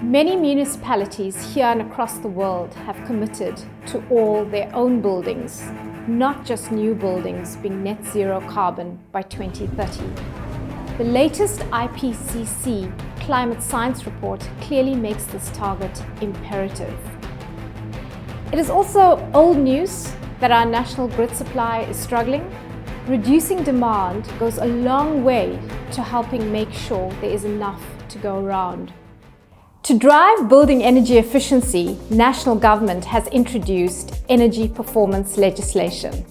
Many municipalities here and across the world have committed to all their own buildings, not just new buildings, being net zero carbon by 2030. The latest IPCC climate science report clearly makes this target imperative. It is also old news that our national grid supply is struggling. Reducing demand goes a long way to helping make sure there is enough to go around. To drive building energy efficiency, national government has introduced energy performance legislation.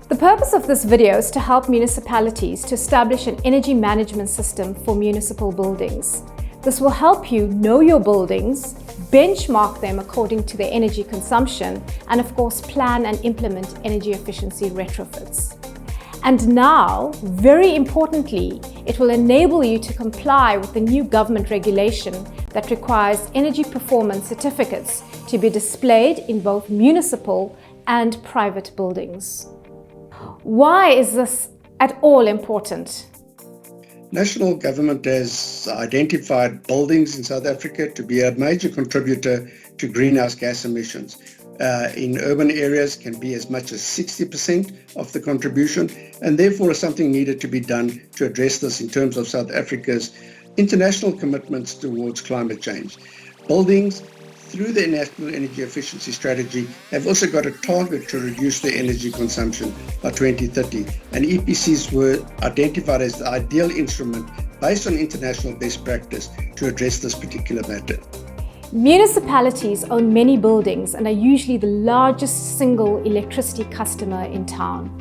The purpose of this video is to help municipalities to establish an energy management system for municipal buildings. This will help you know your buildings, benchmark them according to their energy consumption, and of course plan and implement energy efficiency retrofits. And now, very importantly, it will enable you to comply with the new government regulation that requires energy performance certificates to be displayed in both municipal and private buildings. Why is this at all important? National government has identified buildings in South Africa to be a major contributor to greenhouse gas emissions. In urban areas can be as much as 60% of the contribution, and therefore something needed to be done to address this in terms of South Africa's international commitments towards climate change. Buildings, through their National Energy Efficiency Strategy, have also got a target to reduce their energy consumption by 2030, and EPCs were identified as the ideal instrument based on international best practice to address this particular matter. Municipalities own many buildings and are usually the largest single electricity customer in town.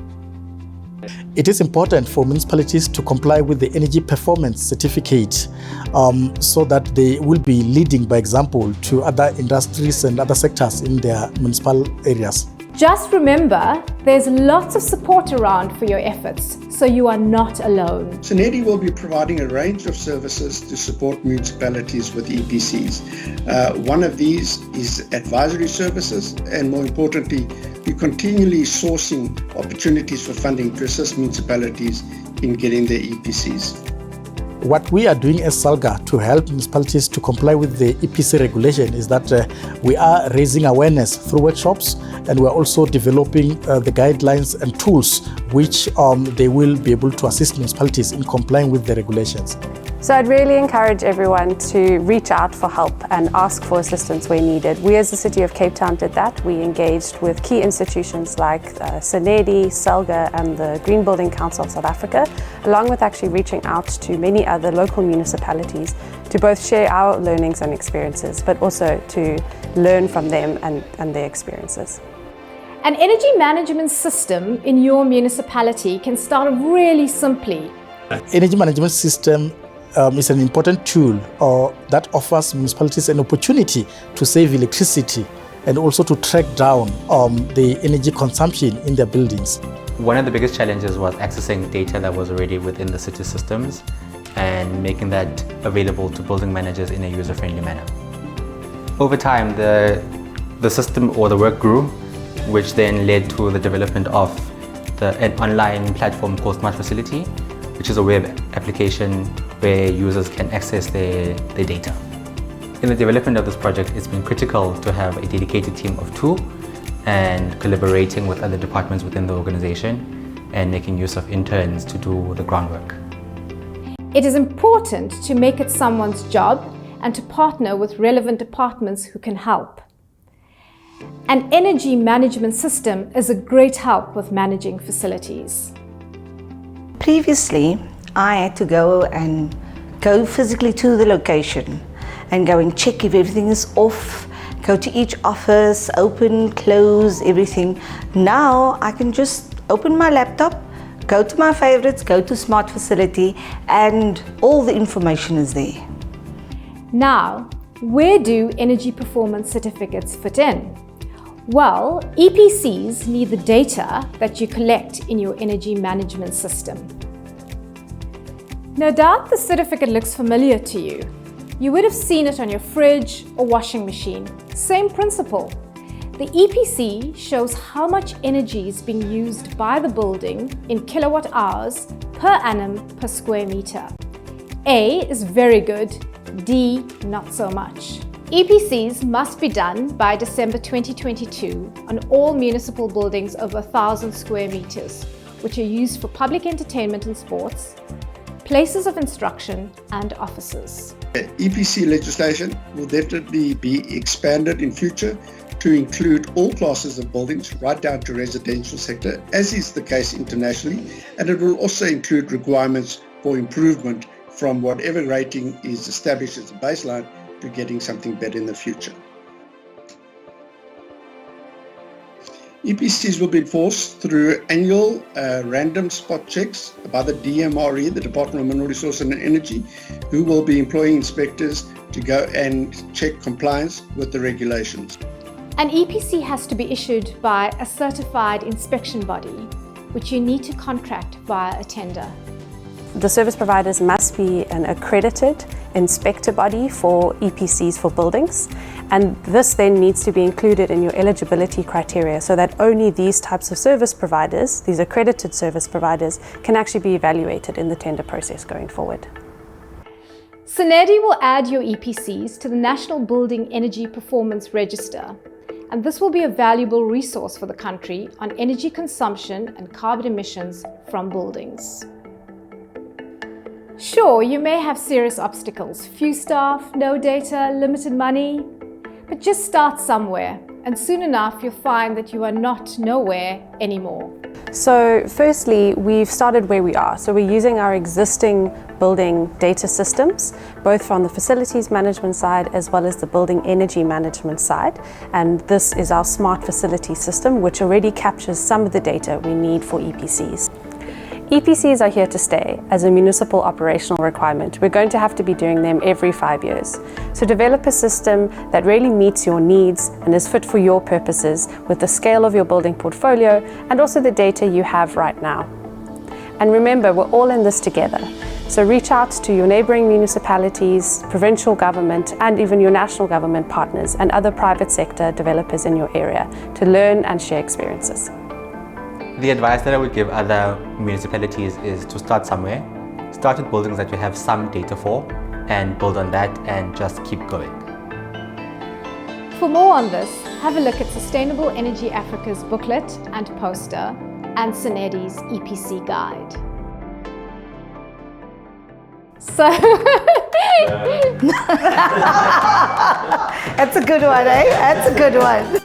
It is important for municipalities to comply with the energy performance certificate so that they will be leading by example to other industries and other sectors in their municipal areas. Just remember, there's lots of support around for your efforts, so you are not alone. SANEDI will be providing a range of services to support municipalities with EPCs. One of these is advisory services, and more importantly, we're continually sourcing opportunities for funding to assist municipalities in getting their EPCs. What we are doing as SALGA to help municipalities to comply with the EPC regulation is that we are raising awareness through workshops, and we're also developing the guidelines and tools which they will be able to assist municipalities in complying with the regulations. So I'd really encourage everyone to reach out for help and ask for assistance where needed. We as the City of Cape Town did that. We engaged with key institutions like SANEDI, SALGA and the Green Building Council of South Africa, along with actually reaching out to many other local municipalities to both share our learnings and experiences, but also to learn from them and their experiences. An energy management system in your municipality can start really simply. Energy management system is an important tool that offers municipalities an opportunity to save electricity and also to track down the energy consumption in their buildings. One of the biggest challenges was accessing data that was already within the city systems and making that available to building managers in a user-friendly manner. Over time, the system or the work grew, which then led to the development of an online platform called Smartfacility, which is a web application where users can access their data. In the development of this project, it's been critical to have a dedicated team of two and collaborating with other departments within the organization and making use of interns to do the groundwork. It is important to make it someone's job and to partner with relevant departments who can help. An energy management system is a great help with managing facilities. Previously, I had to go physically to the location and go and check if everything is off, go to each office, open, close, everything. Now I can just open my laptop, go to my favorites, go to Smartfacility, and all the information is there. Now, where do energy performance certificates fit in? Well, EPCs need the data that you collect in your energy management system. No doubt the certificate looks familiar to you. You would have seen it on your fridge or washing machine. Same principle. The EPC shows how much energy is being used by the building in kilowatt hours per annum per square meter. A is very good, D, not so much. EPCs must be done by December 2022 on all municipal buildings over 1,000 square meters, which are used for public entertainment and sports, places of instruction, and offices. EPC legislation will definitely be expanded in future to include all classes of buildings right down to residential sector, as is the case internationally, and it will also include requirements for improvement from whatever rating is established as a baseline to getting something better in the future. EPCs will be enforced through annual random spot checks by the DMRE, the Department of Mineral Resources and Energy, who will be employing inspectors to go and check compliance with the regulations. An EPC has to be issued by a certified inspection body, which you need to contract via a tender. The service providers must be an accredited inspector body for EPCs for buildings, and this then needs to be included in your eligibility criteria so that only these types of service providers, these accredited service providers, can actually be evaluated in the tender process going forward. CNEDI will add your EPCs to the National Building Energy Performance Register, and this will be a valuable resource for the country on energy consumption and carbon emissions from buildings. Sure, you may have serious obstacles, few staff, no data, limited money, but just start somewhere, and soon enough you'll find that you are not nowhere anymore. So firstly, we've started where we are. So we're using our existing building data systems, both from the facilities management side as well as the building energy management side. And this is our Smartfacility system, which already captures some of the data we need for EPCs. EPCs are here to stay as a municipal operational requirement. We're going to have to be doing them every 5 years. So develop a system that really meets your needs and is fit for your purposes with the scale of your building portfolio and also the data you have right now. And remember, we're all in this together. So reach out to your neighboring municipalities, provincial government, and even your national government partners and other private sector developers in your area to learn and share experiences. The advice that I would give other municipalities is to start somewhere. Start with buildings that you have some data for and build on that and just keep going. For more on this, have a look at Sustainable Energy Africa's booklet and poster and CNEDI's EPC guide. So That's a good one, eh? That's a good one.